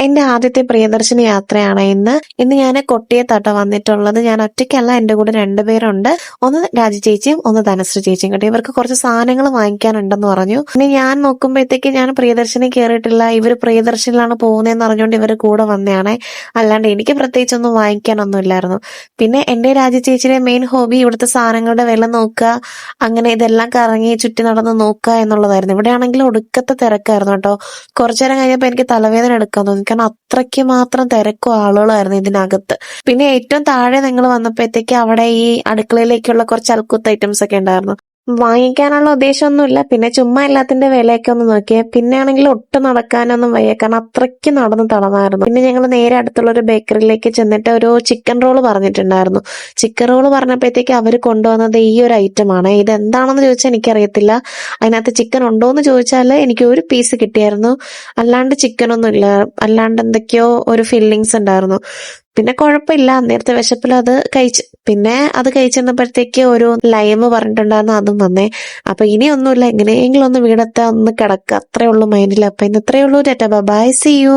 എന്റെ ആദ്യത്തെ പ്രിയദർശിനി യാത്രയാണ് ഇന്ന് ഞാൻ കൊട്ടിയത്താട്ടോ വന്നിട്ടുള്ളത്. ഞാൻ ഒറ്റയ്ക്കല്ല, എന്റെ കൂടെ രണ്ടുപേരുണ്ട്. ഒന്ന് രാജി ചേച്ചിയും ഒന്ന് ധനശ്രീ ചേച്ചിയും കേട്ടോ. ഇവർക്ക് കുറച്ച് സാധനങ്ങൾ വാങ്ങിക്കാനുണ്ടെന്ന് പറഞ്ഞു. പിന്നെ ഞാൻ നോക്കുമ്പോഴത്തേക്ക് ഞാൻ പ്രിയദർശിനി കയറിയിട്ടില്ല, ഇവര് പ്രിയദർശനിലാണ് പോകുന്നതെന്ന് അറിഞ്ഞുകൊണ്ട് ഇവര് കൂടെ വന്നതാണേ. അല്ലാണ്ട് എനിക്ക് പ്രത്യേകിച്ചൊന്നും വാങ്ങിക്കാനൊന്നും ഇല്ലായിരുന്നു. പിന്നെ എന്റെ രാജി ചേച്ചിയുടെ മെയിൻ ഹോബി ഇവിടുത്തെ സാധനങ്ങളുടെ വില നോക്കുക, അങ്ങനെ ഇതെല്ലാം കറങ്ങി ചുറ്റി നടന്ന് നോക്കുക എന്നുള്ളതായിരുന്നു. ഇവിടെ ആണെങ്കിൽ ഒടുക്കത്തെ തിരക്കായിരുന്നു കേട്ടോ. കുറച്ചു നേരം കഴിഞ്ഞപ്പോൾ എനിക്ക് തലവേദന എടുക്കാൻ തോന്നി, കാരണം അത്രയ്ക്ക് മാത്രം തിരക്കും ആളുകളായിരുന്നു ഇതിനകത്ത്. പിന്നെ ഏറ്റവും താഴെ നിങ്ങൾ വന്നപ്പോഴത്തേക്ക് അവിടെ ഈ അടുക്കളയിലേക്കുള്ള കുറച്ച് അൽക്കുത്ത് ഐറ്റംസ് ഒക്കെ ഉണ്ടായിരുന്നു. വാങ്ങിക്കാനുള്ള ഉദ്ദേശമൊന്നുമില്ല, പിന്നെ ചുമ്മാ എല്ലാത്തിന്റെ വിലയൊക്കെ ഒന്ന് നോക്കിയേ. പിന്നെ ആണെങ്കിൽ ഒട്ടും നടക്കാനൊന്നും വയ്യ, കാരണം അത്രയ്ക്ക് നടന്ന് തളർന്നായിരുന്നു. പിന്നെ ഞങ്ങൾ നേരെ അടുത്തുള്ള ഒരു ബേക്കറിയിലേക്ക് ചെന്നിട്ട് ഒരു ചിക്കൻ റോള് പറഞ്ഞിട്ടുണ്ടായിരുന്നു. ചിക്കൻ റോള് പറഞ്ഞപ്പോഴത്തേക്ക് അവർ കൊണ്ടുവന്നത് ഈ ഒരു ഐറ്റം ആണ്. ഇത് എന്താണെന്ന് ചോദിച്ചാൽ എനിക്കറിയത്തില്ല. അതിനകത്ത് ചിക്കൻ ഉണ്ടോ എന്ന് ചോദിച്ചാൽ എനിക്ക് ഒരു പീസ് കിട്ടിയായിരുന്നു, അല്ലാണ്ട് ചിക്കനൊന്നും ഇല്ല. അല്ലാണ്ട് എന്തൊക്കെയോ ഒരു ഫില്ലിങ്സ് ഉണ്ടായിരുന്നു. പിന്നെ കുഴപ്പമില്ല, അന്നേരത്തെ വിശപ്പിൽ അത് കഴിച്ച്. പിന്നെ അത് കഴിച്ചിരുന്നപ്പോഴത്തേക്ക് ഒരു ലൈമ് പറഞ്ഞിട്ടുണ്ടായിരുന്നു, അതും വന്നേ. അപ്പൊ ഇനിയൊന്നുമില്ല, എങ്ങനെയെങ്കിലും ഒന്ന് വീടത്തെ ഒന്ന് കിടക്കുക, അത്രേ ഉള്ളൂ മൈൻഡിൽ. അപ്പൊ ഇന്ന് ഇത്രയേ ഉള്ളൂ. Tata bye, see U.